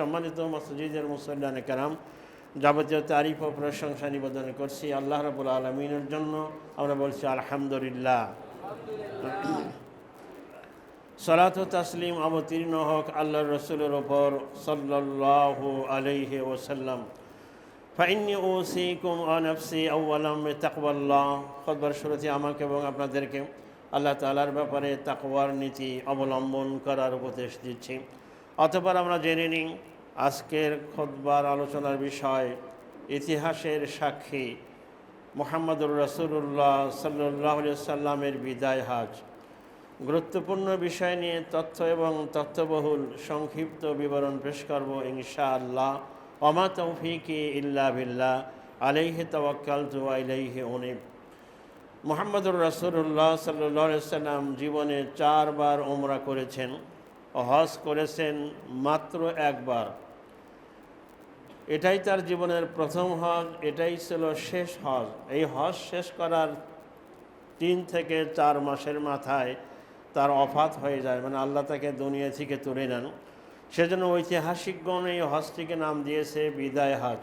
সম্মানিত মসজিদের মুসল্লিয়ানে কেরাম, যাবতীয় তারিফ ও প্রশংসা নিবেদন করছি আল্লাহ রাব্বুল আলামিনের জন্য। আমরা বলছি আলহামদুলিল্লাহ। সালাত ও তাসলিম অবতীর্ণ হোক আল্লাহর রসুলের ওপর সাল্লাল্লাহু আলাইহি ওয়াসাল্লাম। ফাইন্নী উসীকুম ওয়া নাফসি আওয়ালাম বিতাকওয়াল্লাহ। খুতবার শুরুতে আমাকে এবং আপনাদেরকে আল্লাহ তাআলার ব্যাপারে তাকওয়ার নীতি অবলম্বন করার উপদেশ দিচ্ছি। অতঃপর আমরা জেনে নিই আজকের খুতবার আলোচনার বিষয় ইতিহাসের সাক্ষী মুহাম্মদুর রাসূলুল্লাহ সাল্লাল্লাহু আলাইহি ওয়াসাল্লামের বিদায় হজ। গুরুত্বপূর্ণ বিষয় নিয়ে তথ্য এবং তথ্যবহুল সংক্ষিপ্ত বিবরণ পেশ করব ইনশাআল্লাহ। ওমা তৌফিকি ইল্লা বিল্লাহ, আলাইহি তাওয়াক্কালতু ওয়া ইলাইহি উনীব। মুহাম্মদুর রাসূলুল্লাহ সাল্লাল্লাহু আলাইহি ওয়াসাল্লাম জীবনে 4 বার উমরা করেছেন, হজ করেছেন মাত্র একবার। এটাই তার জীবনের প্রথম হজ, এটাই ছিল শেষ হজ। এই হজ শেষ করার 3 থেকে 4 মাসের মাথায় তার ওফাত হয়ে যায়, মানে আল্লাহ তাকে দুনিয়া থেকে তুলে নেন। সেজন্য ঐতিহাসিকগণ এই হজটিকে নাম দিয়েছে বিদায় হজ।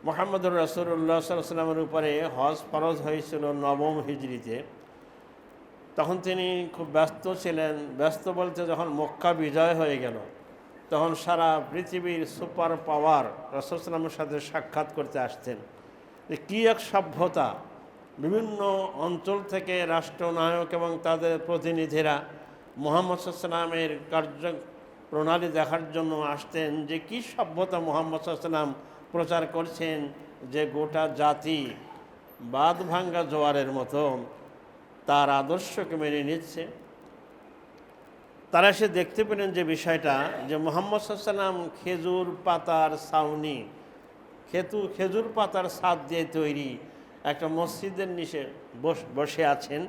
মুহাম্মদুর রাসূলুল্লাহ সাল্লাল্লাহু আলাইহি ওয়াসাল্লামের উপরে হজ ফরজ হয়েছিল 9ম হিজরিতে। তখন তিনি খুব ব্যস্ত ছিলেন। ব্যস্ত বলতে যখন মক্কা বিজয় হয়ে গেল, তখন সারা পৃথিবীর সুপার পাওয়ার রাসূল সাল্লাল্লাহু আলাইহি ওয়াসাল্লামের সাথে সাক্ষাৎ করতে আসতেন। কী এক সভ্যতা! বিভিন্ন অঞ্চল থেকে রাষ্ট্রনায়ক এবং তাদের প্রতিনিধিরা মুহাম্মদ সাল্লাল্লাহু আলাইহি ওয়াসাল্লামের কার্যপ্রণালী দেখার জন্য আসতেন, যে কী সভ্যতা মুহাম্মদ সাল্লাল্লাহু আলাইহি ওয়াসাল্লাম প্রচার করছেন, যে গোটা জাতি বাঁধ ভাঙ্গা জোয়ারের মতো তার আদর্শকে মেনে নিচ্ছে। তারা এসে দেখতে পেলেন যে বিষয়টা, যে মুহাম্মদ সাল্লাল্লাহু আলাইহি ওয়াসাল্লাম খেজুর পাতার ছাউনি, খেজুর পাতার ছাদ দিয়ে তৈরি একটা মসজিদের নিচে বসে আছেন,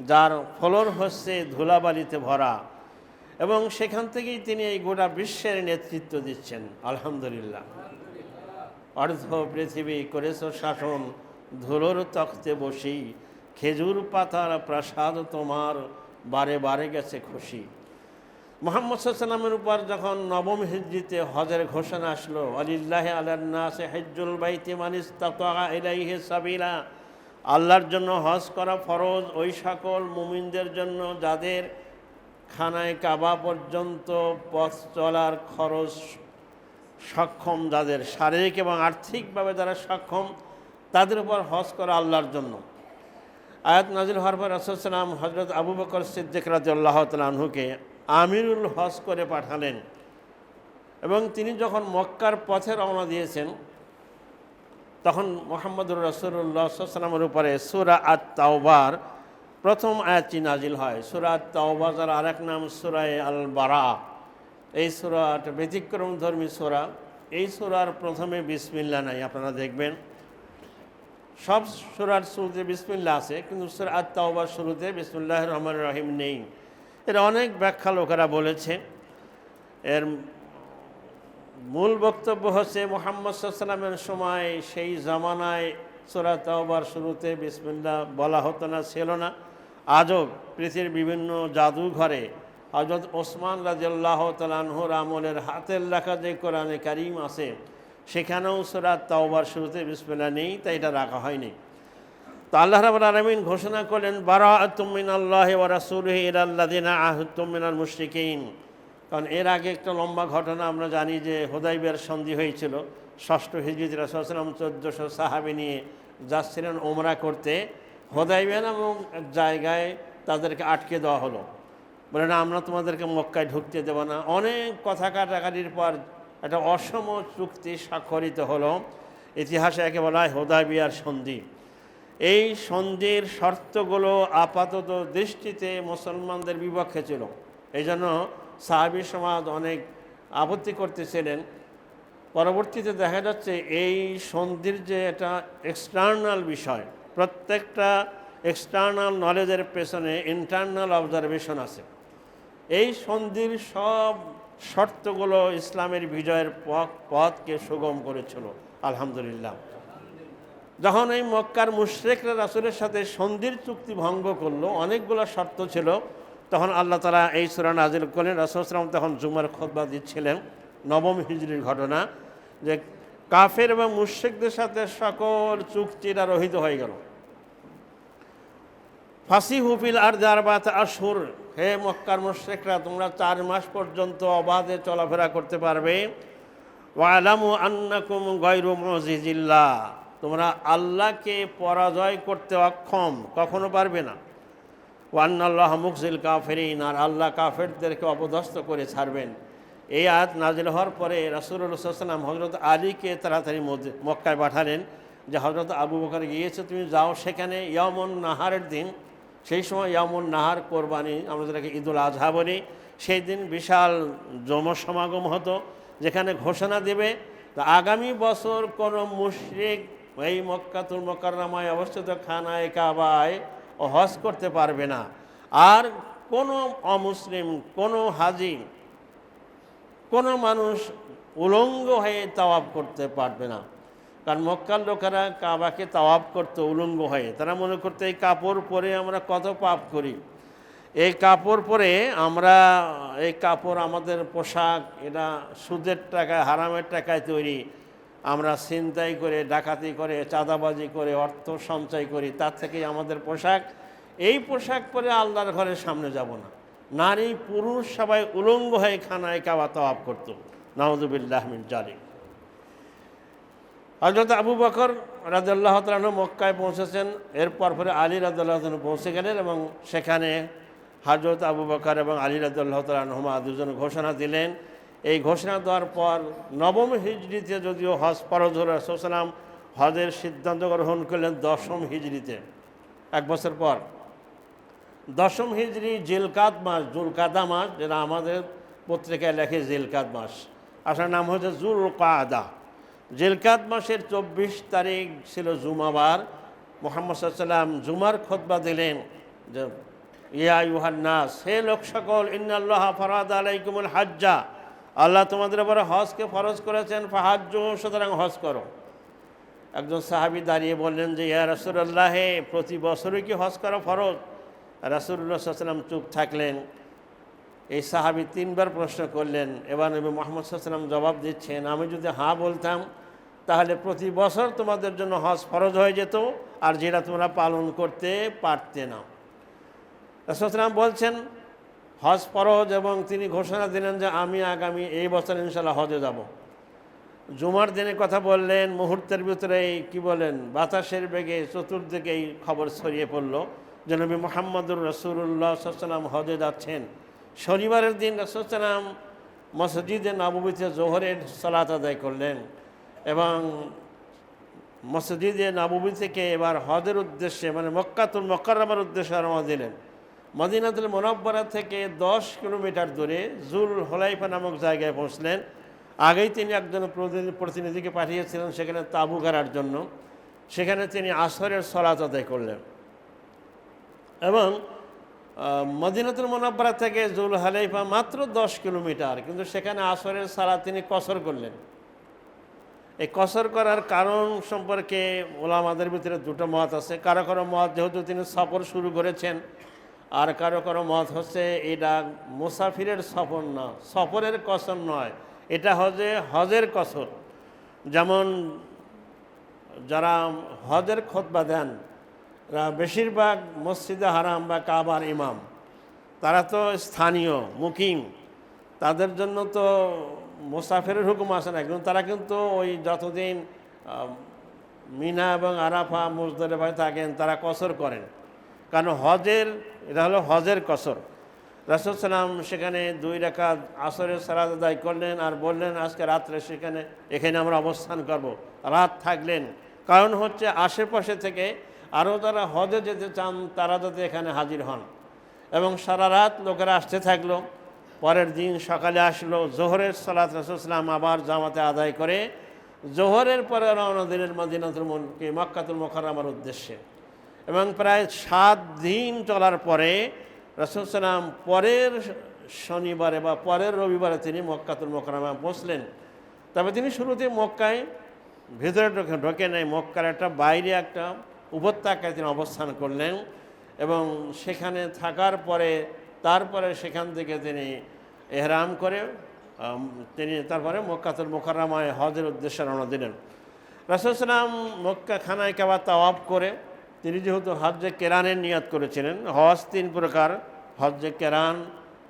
যার ফ্লোর হচ্ছে ধুলাবালিতে ভরা, এবং সেখান থেকেই তিনি এই গোটা বিশ্বের নেতৃত্ব দিচ্ছেন। আলহামদুলিল্লাহ। অর্ধ পৃথিবী করেছ শাসন, ধুলোর তখতে বসি, খেজুর পাতার প্রাসাদ তোমার, বারে বারে গেছে খুশি। মুহাম্মদ সাল্লাল্লাহু আলাইহি ওয়াসাল্লামের উপর যখন 9ম হিজরিতে হজের ঘোষণা আসলো, আলিল্লাহি আলান নাসি হিজ্জুল বাইতি মান ইসতাতা ইলাইহি সাবিলা, আল্লাহর জন্য হজ করা ফরজ ওই সকল মুমিনদের জন্য যাদের খানায় কাবা পর্যন্ত পথ চলার খরচ সক্ষম, যাদের শারীরিক এবং আর্থিকভাবে যারা সক্ষম, তাদের উপর হজ করা আল্লাহর জন্য। আয়াত নাজিল হওয়ার পর রাসূল সাল্লাল্লাহু আলাইহি ওয়াসাল্লাম হযরত আবু বকর সিদ্দিক রাদিয়াল্লাহু তাআলা আনহুকে আমিরুল হজ করে পাঠালেন, এবং তিনি যখন মক্কার পথে রওনা দিয়েছেন, তখন মুহাম্মদুর রাসূলুল্লাহ সাল্লাল্লাহু আলাইহি ওয়াসাল্লামের উপরে সূরা আত-তাওবার প্রথম আয়াতটি নাজিল হয়। সূরা আত-তাওবা যার আরেক নাম সূরা আল বারা। এই সূরাটা ব্যতিক্রমধর্মী সূরা। এই সূরার প্রথমে বিসমিল্লাহ নাই, আপনারা দেখবেন সব সূরার শুরুতে বিসমিল্লাহ আছে, কিন্তু সূরা আত-তাওবার শুরুতে বিসমিল্লাহির রহমানির রহিম নেই। এর অনেক ব্যাখ্যা লোকেরা বলেছে। এর মূল বক্তব্য হচ্ছে মুহাম্মদ সাল্লাল্লাহু আলাইহি ওয়াসাল্লামের সময় সেই জামানায় সূরা তাওবার শুরুতে বিসমিল্লাহ বলা হতো না, ছিল না। আজও পৃথিবীর বিভিন্ন জাদুঘরে হযরত ওসমান রাদিয়াল্লাহু তাআলা আনহুর আমলের হাতের লেখা যে কোরআনে কারীম আছে, সেখানেও সূরা তাওবার শুরুতে বিসমিল্লাহ নেই, তাই এটা রাখা হয়নি। তো আল্লাহ রাব্বুল আলামিন ঘোষণা করলেন, বারাআতুম মিনাল্লাহি ওয়া রাসূলিহি ইলাল্লাযিনা আহাদতুম মিনাল মুশরিকিন। কারণ এর আগে একটা লম্বা ঘটনা আমরা জানি, যে হুদাইবিয়ার সন্ধি হয়েছিল 6ষ্ঠ হিজরিতে। রাসূল সাল্লাল্লাহু আলাইহি ওয়াসাল্লাম 1400 সাহাবী নিয়ে যাচ্ছিলেন ওমরা করতে। হুদাইবিয়া নামক এক জায়গায় তাদেরকে আটকে দেওয়া হলো, বলে না, আমরা তোমাদেরকে মক্কায় ঢুকতে দেব না। অনেক কথা কাটাকাটির পর একটা অসম চুক্তি স্বাক্ষরিত হলো। ইতিহাসে একে বলা হয় হুদাইবিয়ার সন্ধি। এই সন্ধির শর্তগুলো আপাতত দৃষ্টিতে মুসলমানদের বিপক্ষে ছিল, এই জন্য সাহাবী সমাজ অনেক আপত্তি করতেছিলেন। পরবর্তীতে দেখা যাচ্ছে এই সন্ধির যে একটা এক্সটার্নাল বিষয়, প্রত্যেকটা এক্সটার্নাল নলেজের পেছনে ইন্টারনাল অবজারভেশন আছে। এই সন্ধির সব শর্তগুলো ইসলামের বিজয়ের পথকে সুগম করেছিল। আলহামদুলিল্লাহ। যখন এই মক্কার মুশরিকরা রাসূলের সাথে সন্ধির চুক্তি ভঙ্গ করলো, অনেকগুলো শর্ত ছিল, তখন আল্লাহ তাআলা এই সূরা নাজিল করলেন। রাসূল সাল্লাল্লাহু আলাইহি ওয়াসাল্লাম তখন জুমার খুতবা দিচ্ছিলেন, নবম হিজরির ঘটনা, যে কাফের এবং মুশরিকদের সাথে সকল চুক্তিরা রহিত হয়ে গেল। ফাসিহু ফিল আরদি আরবাআতা আশহুর, হে মক্কার মুশরিকরা, তোমরা 4 মাস পর্যন্ত অবাধে চলাফেরা করতে পারবে। ওয়ালামু আন্নাকুম গায়রু মুজিজিল্লাহ, তোমরা আল্লাহকে পরাজয় করতে অক্ষম, কখনো পারবে না। ওয়ান্নাল্লাহ মুখজিল কাফিরিন, আর আল্লাহ কাফেরদেরকে অপদস্থ করে ছাড়বেন। এই আয়াত নাজিল হওয়ার পরে রাসূলুল্লাহ সাল্লাল্লাহু আলাইহি ওয়াসাল্লাম হযরত আলীকে তাড়াতাড়ি মক্কায় পাঠালেন যে হযরত আবু বকর গিয়েছে, তুমি যাও সেখানে ইয়ামুন নাহারের দিন, সেই সময় ইয়ামুন নাহার কোরবানি, আমরা যেটাকে ঈদুল আজহা বলি, সেই দিন বিশাল জনসমাগম হতো, যেখানে ঘোষণা দেবে আগামী বছর কোনো মুশরিক এই মক্কাতুল মুকাররমায় অবস্থিত খানায়ে কাবায় হজ করতে পারবে না, আর কোনো অমুসলিম, কোনো হাজি, কোনো মানুষ উলঙ্গ হয়ে তাওয়াফ করতে পারবে না। কারণ মক্কার লোকেরা কাবাকে তাওয়াফ করতে উলঙ্গ হয়ে, তারা মনে করতে এই কাপড় পরে আমরা কত পাপ করি, এই কাপড় পরে আমরা, এই কাপড় আমাদের পোশাক, এটা সুদের টাকায়, হারামের টাকায় তৈরি, আমরা ছিনতাই করে, ডাকাতি করে, চাঁদাবাজি করে অর্থ সঞ্চয় করি, তার থেকেই আমাদের পোশাক, এই পোশাক পরে আল্লাহর ঘরের সামনে যাব না। নারী পুরুষ সবাই উলঙ্গ হয়ে খানায় কাবা তাওয়াফ করত, নাউযুবিল্লাহ মিন যালিক। হযরত আবু বকর রাদিয়াল্লাহু তাআলা আনহু মক্কায় পৌঁছেছেন, এরপর আলী রাদিয়াল্লাহু তাআলা পৌঁছে গেলেন এবং সেখানে হযরত আবু বকর এবং আলী রাদিয়াল্লাহু তাআলা আনহুমা দুজন ঘোষণা দিলেন। এই ঘোষণা দেওয়ার পর নবম হিজরিতে যদিও হজ ফরজ হল, রাসূল সাল্লাল্লাহু আলাইহি ওয়াসাল্লাম হজের সিদ্ধান্ত গ্রহণ করলেন 10ম হিজরিতে, 1 বছর পর। 10ম হিজরি জিলকাদ মাস, জুলকাদা মাস, যেটা আমাদের পত্রিকায় লেখে জিলকাদ মাস, আসলে নাম হচ্ছে জুল কাদা। জিলকাদ মাসের 24 তারিখ ছিল জুমাবার। মুহাম্মদ সাল্লাল্লাহু আলাইহি ওয়াসাল্লাম জুমার খুতবা দিলেন যে ইয়া আইয়ুহান নাস, হে লোক সকল, ইন্নাল্লাহা ফারাদা আলাইকুমুল হাজ্জা, আল্লাহ তোমাদের উপরে হজকে ফরজ করেছেন, ফাহাজ্জু, সুতরাং হজ করো। একজন সাহাবী দাঁড়িয়ে বললেন যে ইয়া রাসূলুল্লাহ, প্রতি বছরই কি হজ করা ফরজ? রাসূলুল্লাহ সাল্লাল্লাহু আলাইহি ওয়াসাল্লাম চুপ থাকলেন। এই সাহাবী 3 বার প্রশ্ন করলেন। এবার নবী মুহাম্মদ সাল্লাল্লাহু আলাইহি ওয়াসাল্লাম জবাব দিচ্ছেন, আমি যদি হ্যাঁ বলতাম তাহলে প্রতি বছর তোমাদের জন্য হজ ফরজ হয়ে যেত, আর যেটা তোমরা পালন করতে পারতে না। রাসূল সাল্লাল্লাহু আলাইহি ওয়াসাল্লাম বলছেন হজ ফরজ, এবং তিনি ঘোষণা দিলেন যে আমি আগামী এই বছর ইনশাআল্লাহ হজে যাব। জুমার দিনে কথা বললেন, মুহূর্তের ভিতরেই কি বলেন, বাতাসের বেগে চতুর্দিকে এই খবর ছড়িয়ে পড়ল যে নবী মুহাম্মদুর রাসূলুল্লাহ সাল্লাল্লাহু আলাইহি ওয়াসাল্লাম হজে যাচ্ছেন। শনিবারের দিন রাসূল সাল্লাল্লাহু আলাইহি ওয়াসাল্লাম মসজিদে নববীতে জোহরের সালাত আদায় করলেন এবং মসজিদে নববী থেকে এবার হজের উদ্দেশ্যে, মানে মক্কাতুল মুকাররমার উদ্দেশ্যে রওনা দিলেন। মদিনাতুল মুনাওয়ারা থেকে 10 কিলোমিটার দূরে জুল হুলাইফা নামক জায়গায় পৌঁছলেন। আগেই তিনি একজন প্রতিনিধিকে পাঠিয়েছিলেন সেখানে তাঁবু গাড়ার জন্য। সেখানে তিনি আসরের সালাত আদায় করলেন এবং মদিনাতুল মুনাওয়ারা থেকে জুল হুলাইফা মাত্র 10 কিলোমিটার, কিন্তু সেখানে আসরের সালাত তিনি কসর করলেন। এই কসর করার কারণ সম্পর্কে ওলামাদের ভিতরে 2টো মত আছে। কারো কারো মত যেহেতু তিনি সফর শুরু করেছেন, আর কারো কারো মত হচ্ছে এটা মুসাফিরের সফর না, সফরের কসর নয়, এটা হজের কসর। যেমন যারা হজের খুতবা দেন, বেশিরভাগ মসজিদে হারাম বা কাবার ইমাম, তারা তো স্থানীয় মুকিম, তাদের জন্য তো মুসাফিরের হুকুম আসে না, কিন্তু তারা কিন্তু ওই যতদিন মিনা এবং আরাফা মুজদালিফায় থাকেন তারা কসর করেন, কারণ এটা হলো হজের কসর। রাসূল সাল্লাল্লাহু আলাইহি ওয়াসাল্লাম সেখানে 2 রাকাত আসরের সালাত আদায় করলেন আর বললেন আজকে রাত্রে এখানে আমরা অবস্থান করব, রাত থাকলেন। কারণ হচ্ছে আশেপাশে থেকে আরও যারা হজে যেতে চান তারা যাতে এখানে হাজির হন, এবং সারা রাত লোকেরা আসতে থাকলো। পরের দিন সকালে আসলো, জোহরের সালাত রাসূল সাল্লাল্লাহু আলাইহি ওয়াসাল্লাম আবার জামাতে আদায় করে জোহরের পরে রওনা দিলেন মক্কাতুল মুকাররমার উদ্দেশ্যে। এবং প্রায় 7 দিন চলার পরে রাসূল সাল্লাল্লাহু আলাইহি ওয়াসাল্লাম পরের শনিবারে বা পরের রবিবারে তিনি মক্কাতুল মুকাররমায় পৌঁছলেন। তবে তিনি শুরুতে মক্কায় ভেতরে ঢোকে নাই, মক্কার একটা বাইরে একটা উপত্যকায় তিনি অবস্থান করলেন এবং সেখানে থাকার পরে তারপরে সেখান থেকে তিনি এহরাম করে তিনি তারপরে মক্কাতুল মুকাররমায় হজের উদ্দেশ্যে রওনা দিলেন। রাসূল সাল্লাল্লাহু আলাইহি ওয়াসাল্লাম মক্কা খানায় কাবা তাওয়াফ করে তিনি যেহেতু হজ্জে কেরানের নিয়াত করেছিলেন, হজ তিন প্রকার, হজ্জে কেরান,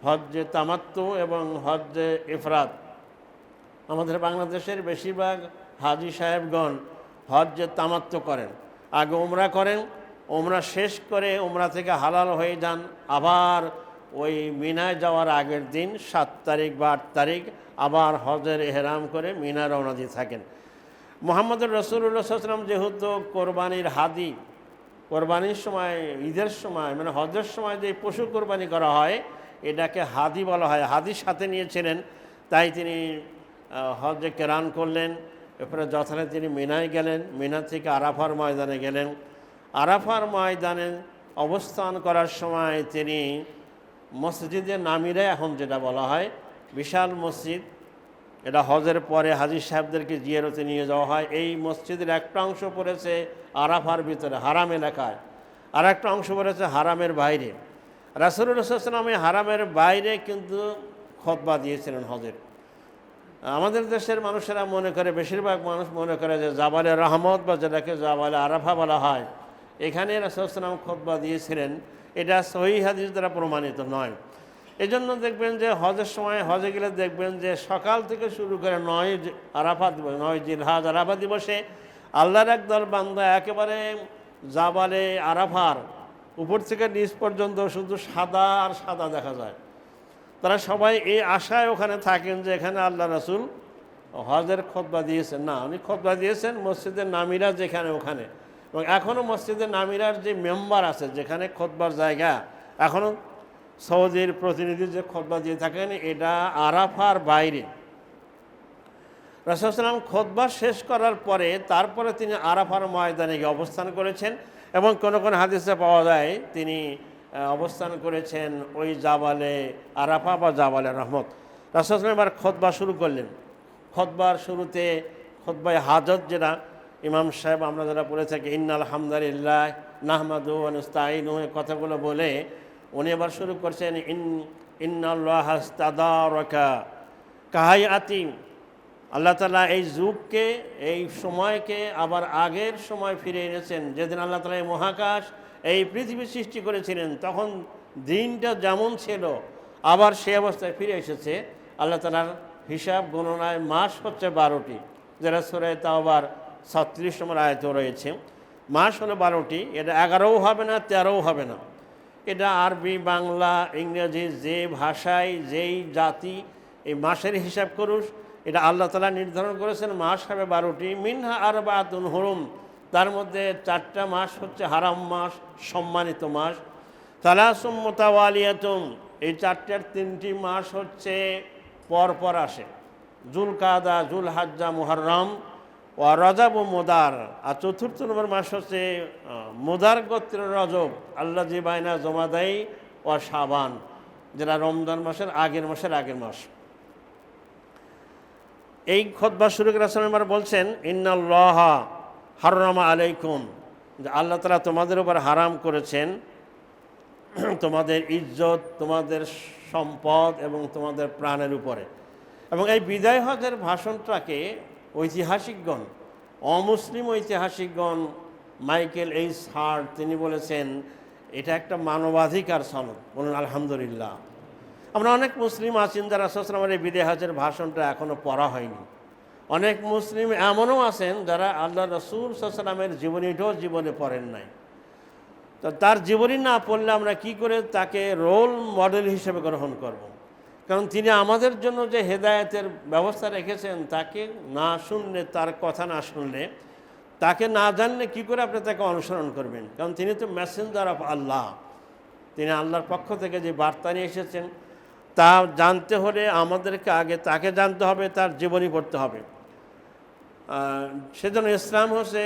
হজ্জে তামাত্তু এবং হজ্জে ইফরাদ। আমাদের বাংলাদেশের বেশিরভাগ হাজি সাহেবগণ হজ্জে তামাত্তু করেন, আগে উমরা করেন, উমরা শেষ করে উমরা থেকে হালাল হয়ে যান, আবার ওই মিনায় যাওয়ার আগের দিন 7 তারিখ বা 8 তারিখ আবার হজের এহরাম করে মিনায় রওনা দিয়ে থাকেন। মুহাম্মদুর রাসূলুল্লাহ সাল্লাল্লাহু আলাইহি ওয়াসাল্লাম যেহেতু কোরবানির হাদি, কোরবানির সময় ঈদের সময় মানে হজের সময় যে পশু কোরবানি করা হয় এটাকে হাদি বলা হয়, হাদির সাথে নিয়েছিলেন, তাই তিনি হজে কেরান করলেন। এরপরে যথারীতি তিনি মিনায় গেলেন, মিনা থেকে আরাফার ময়দানে গেলেন। আরাফার ময়দানে অবস্থান করার সময় তিনি মসজিদে নামিরা, এখন যেটা বলা হয় বিশাল মসজিদ, এটা হজের পরে হাজি সাহেবদেরকে জিয়ারতে নিয়ে যাওয়া হয়। এই মসজিদের একটা অংশ পড়েছে আরাফার ভিতরে হারাম এলাকায়, আর একটা অংশ পড়েছে হারামের বাইরে। রাসূলুল্লাহ সাল্লাল্লাহু আলাইহি ওয়াসাল্লাম হারামের বাইরে কিন্তু খুতবা দিয়েছিলেন হজের। আমাদের দেশের মানুষেরা মনে করে, বেশিরভাগ মানুষ মনে করে যে জাবালে রহমত বা যেটাকে জাবালে আরাফা বলা হয়, এখানে রাসূলুল্লাহ সাল্লাল্লাহু আলাইহি ওয়াসাল্লাম খুতবা দিয়েছিলেন, এটা সহিহ হাদিস দ্বারা প্রমাণিত নয়। এই জন্য দেখবেন যে হজের সময় হজে গেলে দেখবেন যে সকাল থেকে শুরু করে 9 আরাফা দিবস, 9 জিলহজ আরাফা দিবসে আল্লাহর একদল বান্দা একেবারে জাবালে আরাফার উপর থেকে নিচ পর্যন্ত শুধু সাদা আর সাদা দেখা যায়। তারা সবাই এই আশায় ওখানে থাকেন যে এখানে আল্লাহ রাসূল হজের খুতবা দিয়েছেন। না, উনি খুতবা দিয়েছেন মসজিদের নামিরা যেখানে ওখানে, এবং এখনও মসজিদের নামিরার যে মেম্বার আছে যেখানে খুতবার জায়গা, এখনও সৌদির প্রতিনিধি যে খুতবা দিয়ে থাকেন এটা আরাফার বাইরে। রাসূল সাল্লাল্লাহু আলাইহি ওয়াসাল্লাম খুতবা শেষ করার পরে তারপরে তিনি আরাফার ময়দানে গিয়ে অবস্থান করেছেন, এবং কোনো কোনো হাদিসে পাওয়া যায় তিনি অবস্থান করেছেন ওই জাবালে আরাফা বা জাবালে রহমত। রাসূল সাল্লাল্লাহু আলাইহি ওয়াসাল্লাম এবার খুতবা শুরু করলেন। খুতবার শুরুতে খুতবায়ে হাজত, যেটা ইমাম সাহেব আমরা যারা পড়ে থাকি ইন্নাল হামদুলিল্লাহ নাহমাদুহু ওয়া নাস্তাঈনুহু, এই কথাগুলো বলে উনি এবার শুরু করছেন ইন্নাল্লাহা ইস্তাদারাকা কাহায়াতি। আল্লাহ তাআলা এই যুগকে, এই সময়কে আবার আগের সময় ফিরে এনেছেন, যেদিন আল্লাহ তাআলা এই মহাকাশ এই পৃথিবী সৃষ্টি করেছিলেন তখন দিনটা যেমন ছিল আবার সে অবস্থায় ফিরে এসেছে। আল্লাহ তাআলার হিসাব গণনায় মাস হচ্ছে 12টি, যেটা সূরা তাওবার 36 নম্বর আয়াতে রয়েছে। মাস হলো 12টি, এটা 11ও হবে না, 13ও হবে না। এটা আরবি, বাংলা, ইংরেজি যে ভাষায় যেই জাতি এই মাসের হিসাব করুস, এটা আল্লাহ তাআলা নির্ধারণ করেছেন মাস হবে 12টি। মিনহা আরবাতুন হুরুম, তার মধ্যে 4টা মাস হচ্ছে হারাম মাস, সম্মানিত মাস। সালাসুম মুতাওয়ালিয়াতুম, এই 4টার 3টি মাস হচ্ছে পরপর আসে, জুলকাদা, জুলহাজ্জা, মুহররম ও রজব ও মুদার। আর 4র্থ নম্বর মাস হচ্ছে মুদার গোত্রের রজব, আল্লাযী বাইনা জুমাদাই ও শাবান, যেটা রমজান মাসের আগের মাস। এই খুতবা শুরু করে রাসূল এবার বলছেন ইন্নাল্লাহা হাররামা আলাইকুম, যে আল্লাহ তাআলা তোমাদের উপর হারাম করেছেন তোমাদের ইজ্জত, তোমাদের সম্পদ এবং তোমাদের প্রাণের উপরে। এবং এই বিদায় হজের ভাষণটাকে ঐতিহাসিকগণ, অমুসলিম ঐতিহাসিকগণ, মাইকেল এইচ হার্ট, তিনি বলেছেন এটা একটা মানবাধিকার সনদ। বলুন আলহামদুলিল্লাহ। আমরা অনেক মুসলিম আছেন যারা রাসূল সাল্লাল্লাহু আলাইহি ওয়াসাল্লামের এই বিদায় হজের ভাষণটা এখনও পড়া হয়নি। অনেক মুসলিম এমনও আছেন যারা আল্লাহ রাসূল সাল্লাল্লাহু আলাইহি ওয়াসাল্লামের জীবনীটাও জীবনে পড়েন নাই। তো তার জীবনী না পড়লে আমরা কি করে তাকে রোল মডেল হিসেবে গ্রহণ করব? কারণ তিনি আমাদের জন্য যে হেদায়েতের ব্যবস্থা রেখেছেন, তাকে না শুনলে, তার কথা না শুনলে, তাকে না জানলে কি করে আপনি তাকে অনুসরণ করবেন? কারণ তিনি তো মেসেঞ্জার অফ আল্লাহ, তিনি আল্লাহর পক্ষ থেকে যে বার্তা নিয়ে এসেছেন তা জানতে হলে আমাদেরকে আগে তাকে জানতে হবে, তার জীবনী পড়তে হবে। সেজন্য ইসলাম হচ্ছে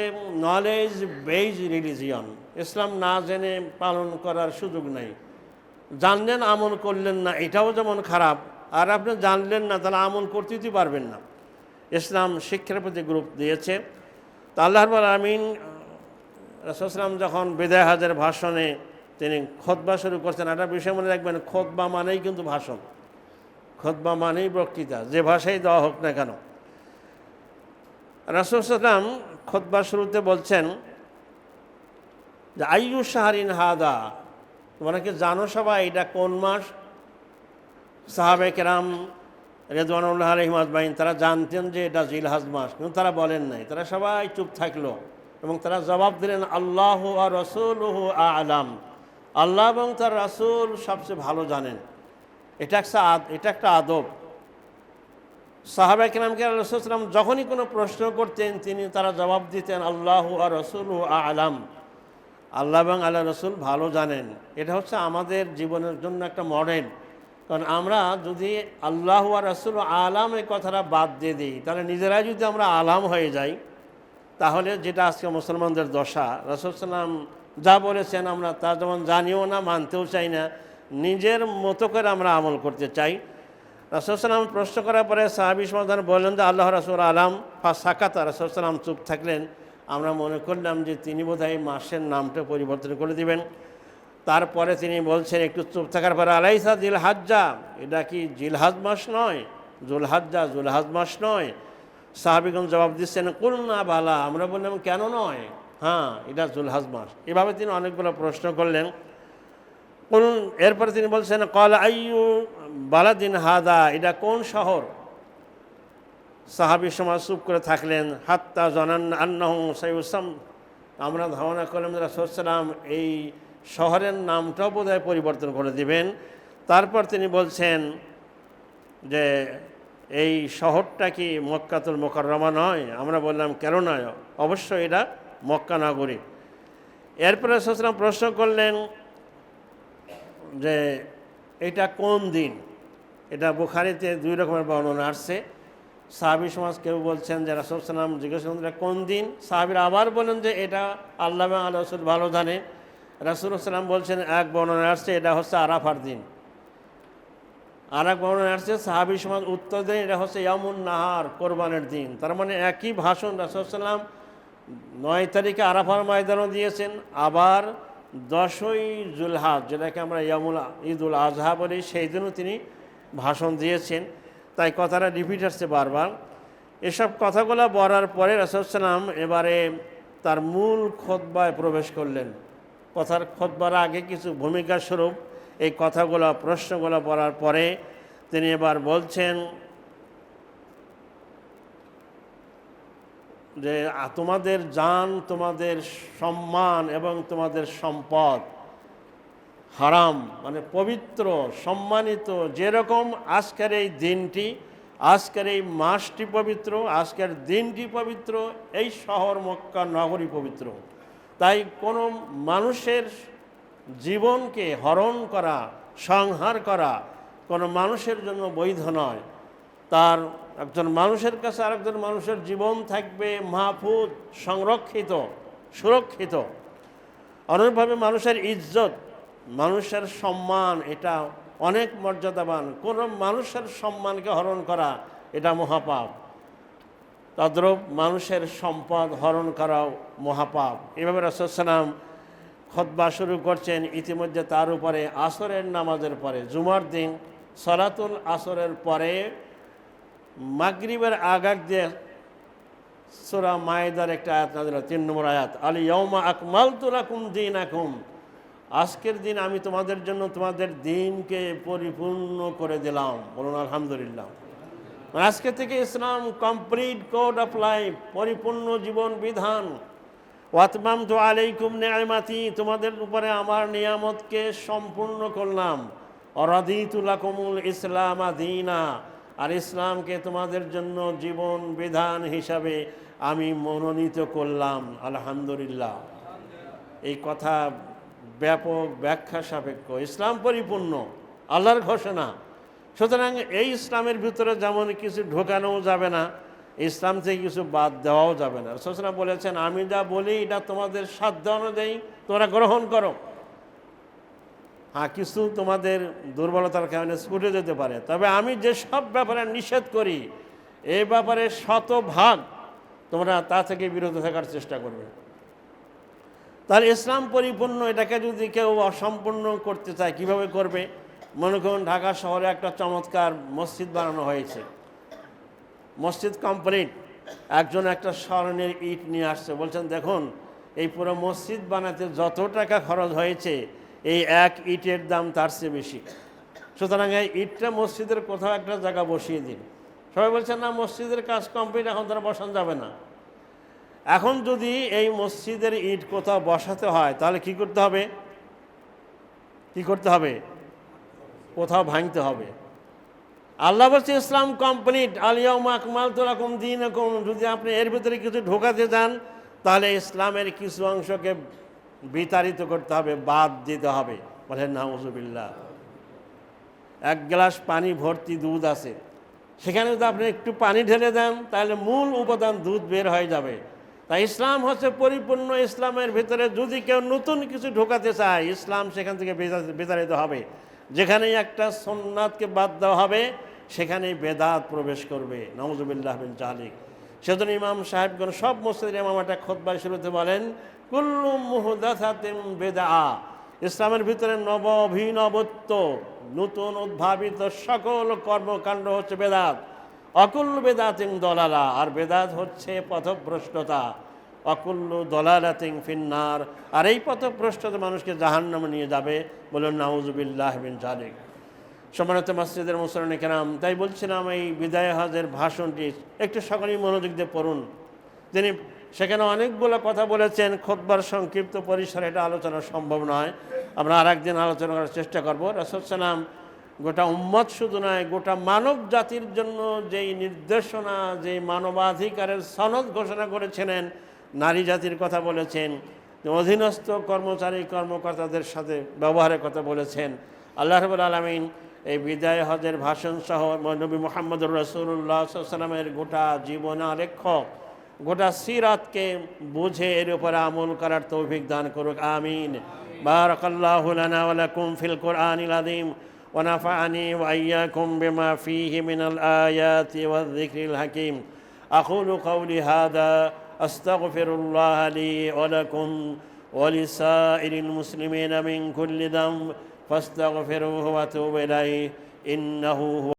নলেজ বেজ রিলিজিয়ন। ইসলাম না জেনে পালন করার সুযোগ নেই। জানলেন আমল করলেন না, এটাও যেমন খারাপ, আর আপনি জানলেন না তাহলে আমল করতেই পারবেন না। ইসলাম শিক্ষার প্রতি গুরুত্ব দিয়েছে। তো আল্লাহ রাব্বুল আলামিন রাসূল সাল্লাল্লাহু আলাইহি ওয়াসাল্লাম যখন বিদায় হজের ভাষণে তিনি খুতবা শুরু করছেন, একটা বিষয় মনে রাখবেন, খুতবা মানেই কিন্তু ভাষণ। খুতবা মানেই বক্তৃতা, যে ভাষাই দেওয়া হোক না কেন। রাসূল সাল্লাল্লাহু আলাইহি ওয়াসাল্লাম খুতবার শুরুতে বলছেন যে আইয়ু শাহরিন হাদা, তোমরা কি জানো সবাই এটা কোন মাস? সাহাবায়ে কেরাম রিদওয়ানুল্লাহ আলাইহিম আজমাইন তারা জানতেন যে এটা জিলহজ মাস, কিন্তু তারা বলেন নাই, তারা সবাই চুপ থাকলো এবং তারা জবাব দিলেন আল্লাহু ওয়া রাসূলুহু আ'লাম, আল্লাহ এবং তার রাসূল সবচেয়ে ভালো জানেন। এটা একটা আদব। সাহাবায়ে কেরামকে রাসূল সাল্লাল্লাহু আলাইহি ওয়াসাল্লাম যখনই কোনো প্রশ্ন করতেন তারা জবাব দিতেন আল্লাহু ওয়া রাসূলুহু আ'লাম, আল্লাহ এবং আল্লাহ রসুল ভালো জানেন। এটা হচ্ছে আমাদের জীবনের জন্য একটা মডেল। কারণ আমরা যদি আল্লাহ ওয়া রাসূল আলাম এই কথাটা বাদ দিয়ে দিই, তাহলে নিজেরাই যদি আমরা আলাম হয়ে যাই, তাহলে যেটা আজকে মুসলমানদের দশা, রাসূল সাল্লাম যা বলেছেন আমরা তা যেমন জানিও না, মানতেও চাই না, নিজের মতো করে আমরা আমল করতে চাই। রাসূল সাল্লাম প্রশ্ন করার পরে সাহাবী সমাধান বললেন যে আল্লাহ রাসূল আলাম, সাকাতা, রাসূল সাল্লাম চুপ থাকলেন। আমরা মনে করলাম যে তিনি বোধহয় মাসের নামটা পরিবর্তন করে দিবেন। তারপরে তিনি বলছেন একটু চুপ থাকার পরে আলাইসা জিলহাজ্জা, এটা কি জিলহাজ মাস নয়? জুলহাজ মাস নয়? সাহাবীগণ জবাব দিচ্ছেন কুলনা বালা, আমরা বললাম কেন নয়, হ্যাঁ এটা জুলহাজ মাস। এভাবে তিনি অনেকগুলো প্রশ্ন করলেন। এরপরে তিনি বলছেন ক্বালা আইয়ু বালাদিন হাদা, এটা কোন শহর? সাহাবী সমাজ চুপ করে থাকলেন। হাত্তা জানান আন্নাহু সাইয়ুসাম, আমরা ধারণা করলাম যে রাসূল সাল্লাম এই শহরের নামটাও বোধহয় পরিবর্তন করে দিবেন। তারপর তিনি বলছেন যে এই শহরটা কি মক্কাতুল মুকাররমা নয়? আমরা বললাম কেন নয়, অবশ্যই এটা মক্কা নগরী। এরপরে রাসূল সাল্লাম প্রশ্ন করলেন যে এটা কোন দিন? এটা বুখারীতে দুই রকমের বর্ণনা আসছে। সাহাবী সমাজ কেউ বলছেন যে রাসূল সাল্লাম জিজ্ঞেস করেন এটা কোন দিন, সাহাবীরা আবার বলেন যে এটা আল্লাহ এবং আল্লাহ রাসূল ভালো জানে। রাসূল সাল্লাম বলছেন এক বর্ণনা আসছে এটা হচ্ছে আরাফার দিন, আর এক বর্ণনা আসছে সাহাবী সমাজ উত্তর দেন এটা হচ্ছে ইয়ামুন নাহার, কোরবানের দিন। তার মানে একই ভাষণ রাসূল সাল্লাম 9 তারিখে আরাফার ময়দানও দিয়েছেন, আবার 10ই জুলহাজ যেটাকে আমরা ঈদুল আজহা বলি সেই দিনও তিনি ভাষণ দিয়েছেন। তাই কথাটা রিপিট আসছে বারবার। এসব কথাগুলো বলার পরে রাসূল সাল্লাম এবারে তার মূল খুতবায় প্রবেশ করলেন। খুতবার আগে কিছু ভূমিকা স্বরূপ এই কথাগুলো প্রশ্নগুলো বলার পরে তিনি এবার বলছেন যে তোমাদের জান, তোমাদের সম্মান এবং তোমাদের সম্পদ হারাম, মানে পবিত্র সম্মানিত, যেরকম আজকের এই দিনটি, আজকের এই মাসটি পবিত্র, আজকের দিনটি পবিত্র, এই শহর মক্কা নগরী পবিত্র। তাই কোনো মানুষের জীবনকে হরণ করা, সংহার করা কোনো মানুষের জন্য বৈধ নয়। তার একজন মানুষের কাছে আরেকজন মানুষের জীবন থাকবে মাহফুজ, সংরক্ষিত, সুরক্ষিত। অনুরূপভাবে মানুষের ইজ্জত, মানুষের সম্মান এটা অনেক মর্যাদাবান। কোনো মানুষের সম্মানকে হরণ করা এটা মহাপাপ। তদ্রূপ মানুষের সম্পদ হরণ করাও মহাপাপ। এভাবে রাসূল সাল্লাম খুতবা শুরু করছেন। ইতিমধ্যে তার উপরে আসরের নামাজের পরে, জুমার দিন সালাতুল আসরের পরে মাগরিবের আগাগ দিয়ে সূরা মায়েদার একটা আয়াত নাযিল হলো, 3 নম্বর আয়াত, আল ইয়াউমা আকমালতু লাকুম দীনাকুম, আজকের দিন আমি তোমাদের জন্য তোমাদের দিনকে পরিপূর্ণ করে দিলাম। বলুন আলহামদুলিল্লাহ। আজকে থেকে ইসলাম কমপ্লিট কোড অফ লাইফ, পরিপূর্ণ জীবন বিধান। ওয়াতমামতু আলাইকুম নিআমাতি, তোমাদের উপরে আমার নিয়ামতকে সম্পূর্ণ করলাম। ওয়ারাদিতু লাকুমুল ইসলামা দীনা, আর ইসলামকে তোমাদের জন্য জীবন বিধান হিসাবে আমি মনোনীত করলাম। আলহামদুলিল্লাহ। এই কথা ব্যাপক ব্যাখ্যা সাপেক্ষ। ইসলাম পরিপূর্ণ, আল্লাহর ঘোষণা। সুতরাং এই ইসলামের ভিতরে যেমন কিছু ঢোকানোও যাবে না, ইসলাম থেকে কিছু বাদ দেওয়াও যাবে না। রাসূল সাল্লাল্লাহু আলাইহি ওয়াসাল্লাম বলেছেন আমি যা বলি এটা তোমাদের সাধ্য অনুযায়ী তোমরা গ্রহণ করো। হ্যাঁ, কিছু তোমাদের দুর্বলতার কারণে ছুটে যেতে পারে, তবে আমি যেসব ব্যাপারে নিষেধ করি এই ব্যাপারে 100% তোমরা তা থেকে বিরত থাকার চেষ্টা করবে। তাহলে ইসলাম পরিপূর্ণ, এটাকে যদি কেউ অসম্পূর্ণ করতে চায় কীভাবে করবে? মনে করুন ঢাকা শহরে একটা চমৎকার মসজিদ বানানো হয়েছে, মসজিদ কমপ্লিট, একজন একটা স্বর্ণের ইট নিয়ে আসছে, বলছেন দেখুন এই পুরো মসজিদ বানাতে যত টাকা খরচ হয়েছে এই এক ইটের দাম তার চেয়ে বেশি, সুতরাং এই ইটটা মসজিদের কোথাও একটা জায়গা বসিয়ে দিন। সবাই বলছেন না মসজিদের কাজ কমপ্লিট, এখন তারা বসানো যাবে না। এখন যদি এই মসজিদের ইট কোথাও বসাতে হয় তাহলে কি করতে হবে? কি করতে হবে? কোথাও ভাঙতে হবে। আল্লাহ বলছে ইসলাম কমপ্লিট, আলিয়াউমা আকমালতু লাকুম দীনাকুম। যদি আপনি এর ভিতরে কিছু ঢোকাতে যান তাহলে ইসলামের কিছু অংশকে বিতাড়িত করতে হবে, বাদ দিতে হবে। বলেন নাউজুবিল্লাহ। এক গ্লাস পানি ভর্তি দুধ আছে, সেখানে যদি আপনি একটু পানি ঢেলে দেন তাহলে মূল উপাদান দুধ বের হয়ে যাবে। তাই ইসলাম হচ্ছে পরিপূর্ণ। ইসলামের ভিতরে যদি কেউ নতুন কিছু ঢোকাতে চায় ইসলাম সেখান থেকে বিতাড়িত হবে। যেখানেই একটা সুন্নাতকে বাদ দেওয়া হবে সেখানেই বেদাত প্রবেশ করবে। নাউজুবিল্লাহ মিন যালিক। সেজন্য ইমাম সাহেবগণ সব মসজিদের ইমাম একটা খুতবার শুরুতে বলেন কুল্লু মুহদাসাতিন বিদআ। ইসলামের ভিতরে নব অভিনবত্ব, নতুন উদ্ভাবিত সকল কর্মকাণ্ড হচ্ছে বেদাত। অকুল্লু বেদাতিন দলালা, আর বেদাত হচ্ছে পথভ্রষ্টতা। অকুল্লু দলালাতিন ফিন্নার, আর এই পথভ্রষ্টতা মানুষকে জাহান্নামে নিয়ে যাবে। বলুন নাউজুবিল্লাহ মিন যালিক। সম্মানিত মসজিদের মুসল্লিন কেরাম, তাই বলছিলাম এই বিদায় হজের ভাষণটি একটু সকলেই মনোযোগ দিয়ে পড়ুন। তিনি সেখানে অনেকগুলো কথা বলেছেন, খুতবার সংক্ষিপ্ত পরিসরে এটা আলোচনা সম্ভব নয়, আমরা আর একদিন আলোচনা করার চেষ্টা করব। রাসূল সাল্লাম গোটা উম্মত শুধু নয় গোটা মানব জাতির জন্য যেই নির্দেশনা, যেই মানবাধিকারের সনদ ঘোষণা করেছিলেন, নারী জাতির কথা বলেছেন, অধীনস্থ কর্মচারী কর্মকর্তাদের সাথে ব্যবহারের কথা বলেছেন। আল্লাহ রাব্বুল আলামিন এই বিদায় হজের ভাষণ সহ নবী মুহাম্মদুর রাসূলুল্লাহ সাল্লাল্লাহু আলাইহি ওয়াসাল্লামের গোটা জীবনালেখ্য, গোটা সিরাতকে বুঝে এর উপরে আমল করার তৌফিক দান করুক। আমিন। বারাকাল্লাহু লানা ওয়া লাকুম ফিল কুরআনিল আযীম ওয়া নাফা'আনি ওয়া ইয়্যাকুম বিমা ফীহি মিনাল আয়াতি ওয়ায যিকরিল হাকীম। আকুলু কাওলি হাযা আস্তাগফিরুল্লাহ লি ওয়া লাকুম ওয়া লিসাইরিল মুসলিমিনা মিন কুল্লি যামব ফাস্তাগফিরুহু ওয়া তুবু ইলাইহি ইন্নাহু